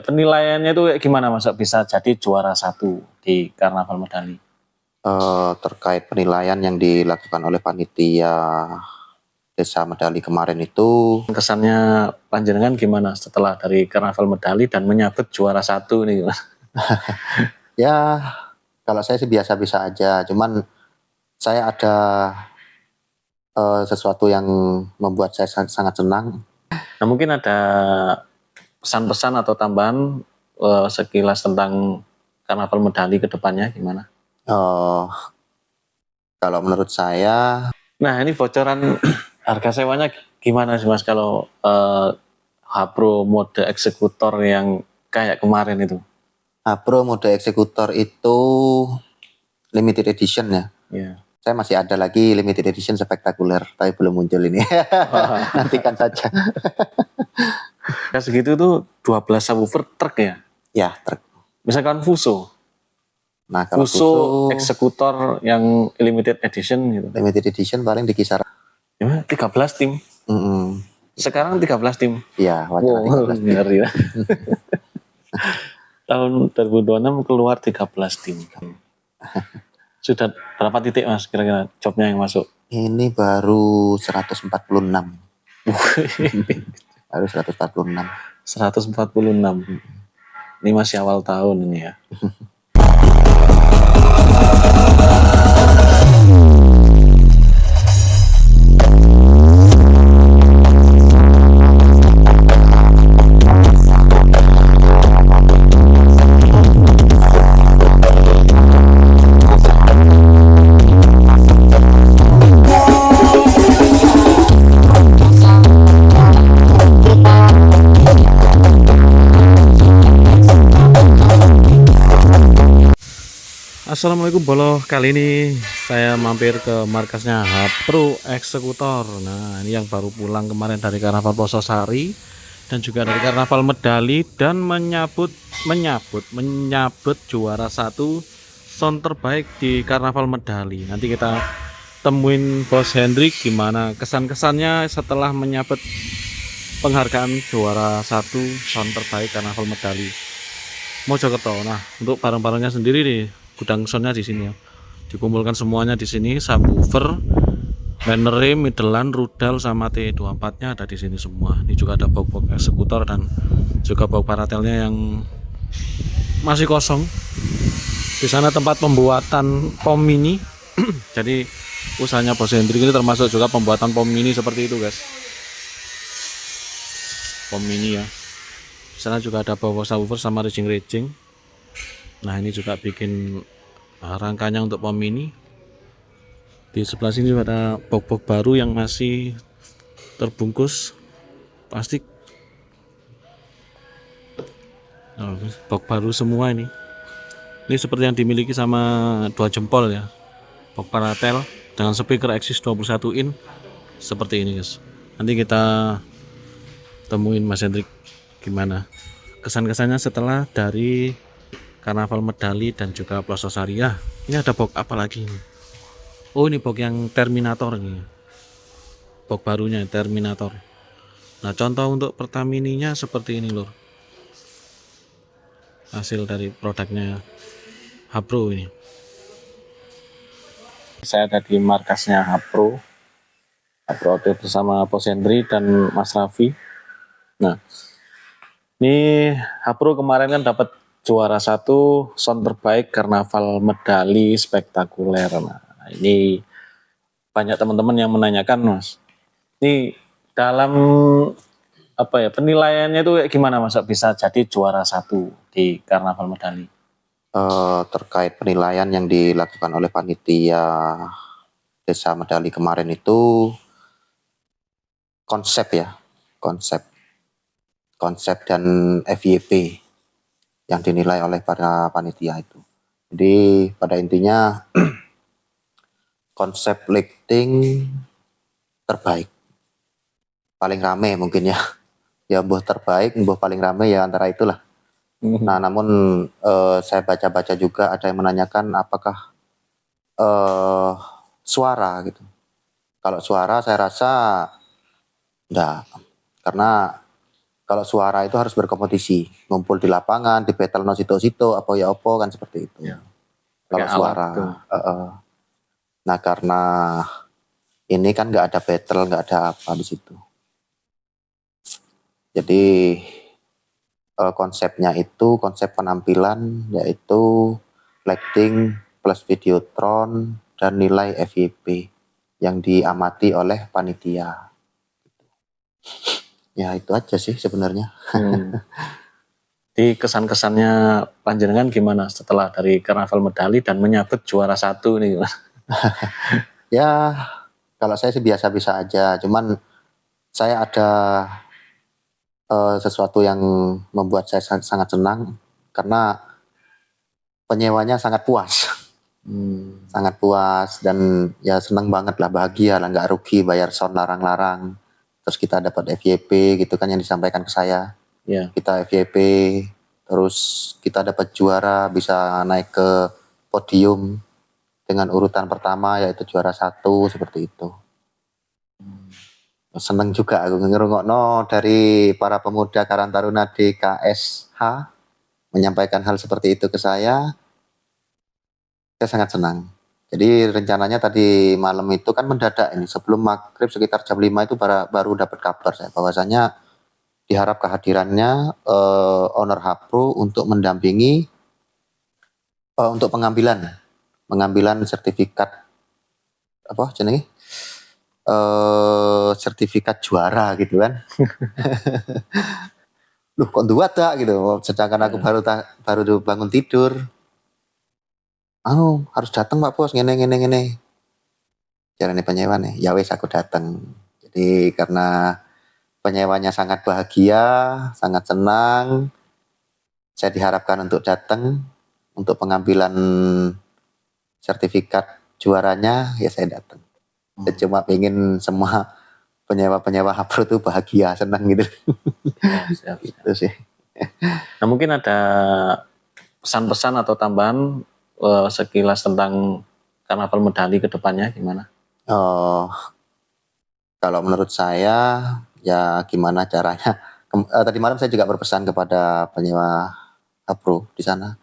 Penilaiannya itu kayak gimana Mas bisa jadi juara satu di Karnaval Medali? Terkait penilaian yang dilakukan oleh panitia Desa Medali kemarin itu, Kesannya panjenengan gimana setelah dari Karnaval Medali dan menyabet juara satu nih? ya kalau saya sih biasa-biasa aja, cuman saya ada sesuatu yang membuat saya sangat senang. Nah mungkin ada pesan-pesan atau tambahan sekilas tentang Karnaval Medali ke depannya gimana? Kalau menurut saya, Nah ini bocoran harga sewanya gimana sih Mas kalau Hapro mode eksekutor yang kayak kemarin itu? Pro mode eksekutor itu limited edition ya. Ya. Saya masih ada lagi limited edition spektakuler, tapi belum muncul ini. Nantikan saja. Ya segitu tuh 12 subwoofer truk ya? Ya, truk. Misalkan Fuso. Nah, kalau Fuso Fuso eksekutor yang limited edition gitu. limited edition paling di kisaran Ya, 13 tim. Sekarang 13 tim. Iya, wacana 13 tim. Ngeri ya. Tahun 2026 keluar 13 tim. Sudah berapa titik Mas kira-kira jobnya yang masuk? Ini baru 146. Baru 146. 146. Ini masih awal tahun ini ya. Assalamualaikum bolo, kali ini saya mampir ke markasnya Hapro Eksekutor. Nah ini yang baru pulang kemarin dari Karnaval Plososari dan juga dari Karnaval Medali dan menyabut juara satu sound terbaik di Karnaval Medali. Nanti kita temuin Bos Hendrik gimana kesan-kesannya setelah menyabet penghargaan juara satu sound terbaik Karnaval Medali Mojokerto. Nah untuk barang-barangnya sendiri nih, gudang soundnya di sini ya, dikumpulkan semuanya di sini. Subwoofer, Mannery, Midland, Rudal sama T24 nya ada di sini semua. Ini juga ada box eksekutor dan juga box paratelnya yang masih kosong. Di sana tempat pembuatan pom mini. Jadi usahanya Bos Hendrik ini termasuk juga pembuatan pom mini seperti itu guys, pom mini ya. Di sana juga ada box subwoofer sama raging. Nah ini juga bikin rangkanya untuk pom mini. Di sebelah sini juga ada box baru yang masih terbungkus plastik. Box baru semua ini. Ini seperti yang dimiliki sama 2 jempol ya. Box paratel dengan speaker Axis 21 in seperti ini guys. Nanti kita temuin Mas Hendrik gimana kesan-kesannya setelah dari Karnaval Medali dan juga Plososari. Ya, ini ada box apa lagi ini? Oh ini box yang Terminator ini, box barunya Terminator. Nah contoh untuk Pertamininya seperti ini lor, hasil dari produknya Hapro ini. Saya ada di markasnya Hapro bersama Bos Hendri dan Mas Raffi. Nah ini Hapro kemarin kan dapat juara satu sound terbaik Karnaval Medali spektakuler. Nah ini banyak teman-teman yang menanyakan Mas, ini dalam apa ya penilaiannya itu kayak gimana Mas bisa jadi juara satu di Karnaval Medali? Terkait penilaian yang dilakukan oleh panitia Desa Medali kemarin itu konsep dan FYP yang dinilai oleh para panitia itu. Jadi pada intinya konsep lifting terbaik, paling rame mungkin ya. Ya mbuh terbaik, mbuh paling rame ya antara itulah. Nah namun saya baca-baca juga ada yang menanyakan apakah suara gitu. Kalau suara saya rasa enggak, karena Kalau suara itu harus berkompetisi, ngumpul di lapangan, di battle no situ-situ, apa ya apa kan seperti itu. Ya. Kalau Pakai alat suara, itu. nah karena ini kan nggak ada battle, nggak ada apa di situ. Jadi konsepnya itu konsep penampilan yaitu lighting plus videotron dan nilai FYP yang diamati oleh panitia. Ya itu aja sih sebenarnya. Di kesan-kesannya panjenengan gimana setelah dari Karnaval Medali dan menyabet juara 1 nih? Ya kalau saya sih biasa-biasa aja, cuman saya ada sesuatu yang membuat saya sangat senang karena penyewanya sangat puas. Sangat puas dan ya senang banget lah, bahagia lah, nggak rugi bayar sound larang-larang. Terus kita dapat FYP gitu kan yang disampaikan ke saya. Ya. Kita FYP, terus kita dapat juara, bisa naik ke podium dengan urutan pertama yaitu juara 1 seperti itu. Seneng juga aku ngerungokno dari para pemuda Karang Taruna DKSH menyampaikan hal seperti itu ke saya sangat senang. Jadi rencananya tadi malam itu kan mendadak ini, sebelum maghrib sekitar jam 5 itu baru dapat kabar saya bahwasanya diharap kehadirannya owner Hapro untuk mendampingi untuk pengambilan sertifikat apa jenenge sertifikat juara gitu kan. Loh kok dua tak gitu, sedangkan aku baru bangun tidur. Harus datang Pak Bos, ngene. Jarane penyewa nih, ya wes aku datang. Jadi karena penyewanya sangat bahagia, sangat senang, saya diharapkan untuk datang untuk pengambilan sertifikat juaranya, ya saya datang. Saya cuma pengen semua penyewa-penyewa Hapro itu bahagia, senang gitu. Siap. Itu sih. Nah mungkin ada pesan-pesan atau tambahan sekilas tentang Karnaval Medali ke depannya gimana? Kalau menurut saya ya gimana caranya. Tadi malam saya juga berpesan kepada penyewa Hapro di sana.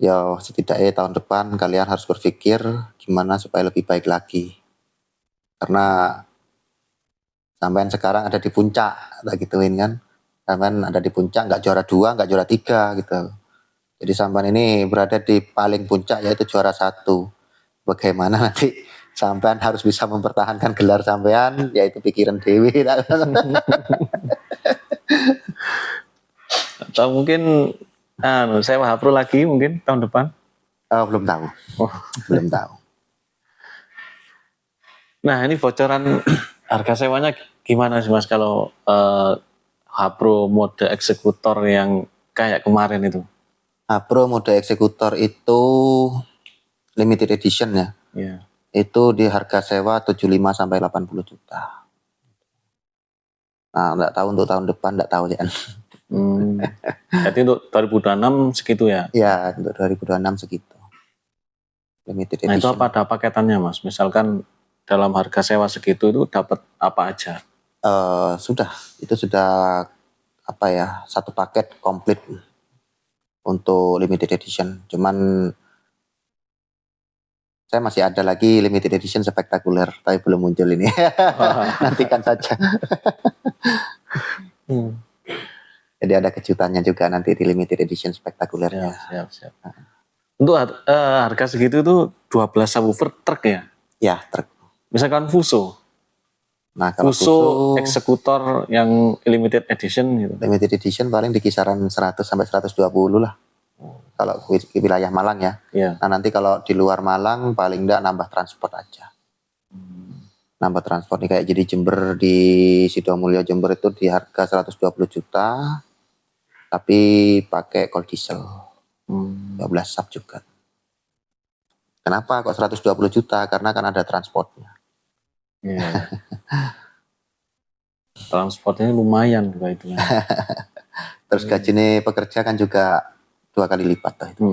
Ya setidaknya tahun depan kalian harus berpikir gimana supaya lebih baik lagi. Karena sampean sekarang ada di puncak, tak gituin kan. Sampean ada di puncak, nggak juara 2, nggak juara 3 gitu. Jadi sampean ini berada di paling puncak yaitu juara 1. Bagaimana nanti sampean harus bisa mempertahankan gelar sampean, yaitu pikiran dewi. Atau mungkin saya Hapro lagi mungkin tahun depan? Belum tahu. Belum tahu. Nah ini bocoran harga sewanya gimana sih Mas kalau Hapro mode eksekutor yang kayak kemarin itu? Hapro mode eksekutor itu limited edition ya. Iya. Itu di harga sewa 75 sampai 80 juta. Nah, enggak tahu untuk tahun depan, enggak tahu ya. Jadi untuk 2026 segitu ya? Ya, untuk 2026 segitu. Limited edition. Nah itu apa ada paketannya Mas? Misalkan dalam harga sewa segitu itu dapat apa aja? Itu sudah apa ya, satu paket komplit untuk limited edition. Cuman saya masih ada lagi limited edition spektakuler, tapi belum muncul ini. Nantikan saja. Jadi ada kejutannya juga nanti di limited edition spektakulernya. Siap. Untuk harga segitu itu 12 subwoofer truk ya? Ya, truk. Misalkan Fuso. Nah, kalau Fuso eksekutor yang limited edition gitu. Limited edition paling di kisaran 100 sampai 120 lah. Kalau di wilayah Malang ya. Iya. Nah, nanti kalau di luar Malang paling enggak nambah transport aja. Nambah transport nih kayak jadi Jember, di Sidomulyo Jember itu di harga 120 juta. Tapi pakai cold diesel. 12 sub juga. Kenapa kok 120 juta? Karena kan ada transportnya. Iya. Transportnya lumayan juga itu. Terus gajinya pekerja kan juga 2 kali lipat lah itu.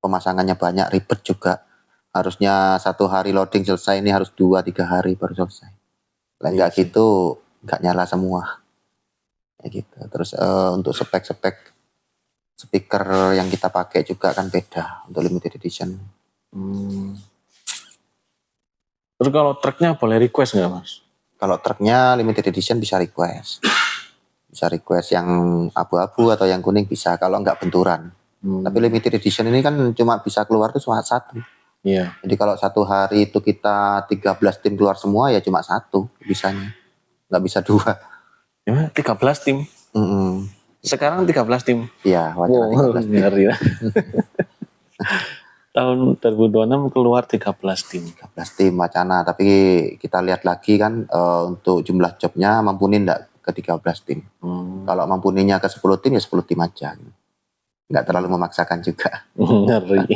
Pemasangannya banyak, ribet juga. Harusnya 1 hari loading selesai, ini harus 2-3 hari baru selesai. Lah enggak gitu, nggak nyala semua. Ya gitu. Terus untuk spek-spek speaker yang kita pakai juga kan beda untuk limited edition. Terus kalau truknya boleh request nggak Mas? Kalau truknya limited edition bisa request. Bisa request yang abu-abu atau yang kuning bisa, kalau nggak benturan. Tapi limited edition ini kan cuma bisa keluar tuh cuma satu. Iya. Jadi kalau satu hari itu kita 13 tim keluar semua ya cuma satu bisanya. Nggak bisa dua. Ya, 13 tim. Sekarang 13 tim. Iya, wacana 13 tim. Ngeri ya. Tahun 2026 keluar 13 tim. 13 tim wacana, tapi kita lihat lagi kan untuk jumlah jobnya mampunin enggak ke 13 tim. Kalau mampuninya ke 10 tim ya 10 tim aja. Nggak terlalu memaksakan juga. Ngeri.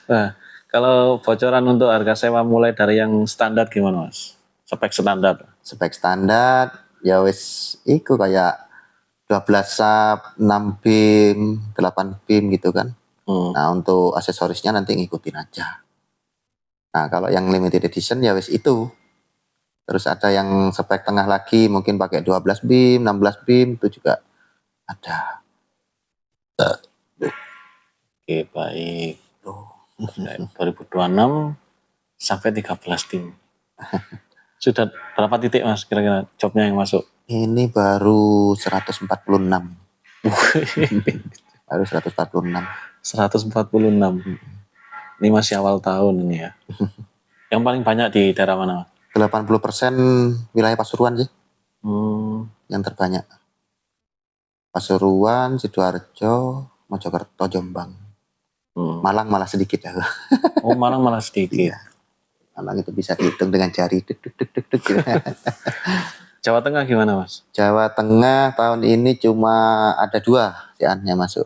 Nah, kalau bocoran untuk harga sewa mulai dari yang standar gimana Mas? Spek standar. Spek standar ya wis iku kayak 12 sub, 6 beam, 8 beam gitu kan. Nah, untuk aksesorisnya nanti ngikutin aja. Nah, kalau yang limited edition ya wis itu. Terus ada yang spek tengah lagi mungkin pakai 12 beam, 16 beam itu juga ada. Oke, baik. 2026 sampai 13 tim. Sudah berapa titik Mas kira-kira jobnya yang masuk? Ini baru 146. Baru 146. 146. Ini masih awal tahun ini ya. Yang paling banyak di daerah mana? 80% wilayah Pasuruan sih. Yang terbanyak. Pasuruan, Sidoarjo, Mojokerto, Jombang. Malang malah sedikit ya. Oh, Malang malah sedikit. Iya. Malang itu bisa dihitung dengan jari. Duk. Jawa Tengah gimana Mas? Jawa Tengah tahun ini cuma ada 2 yang masuk.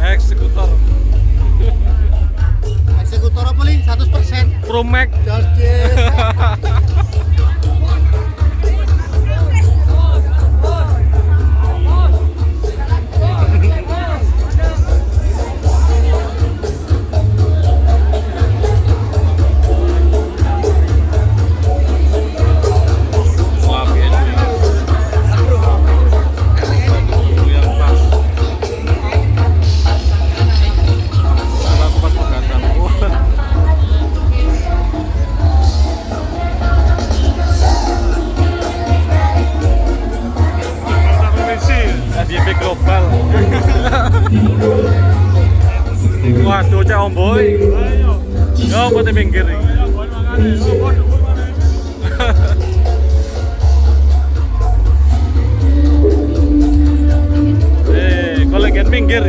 Eksekutor. Eksekutor apa nih? 100%. Promek. Global. Waduh, cak omboy. Yo, buat minggir. Kolegan minggir.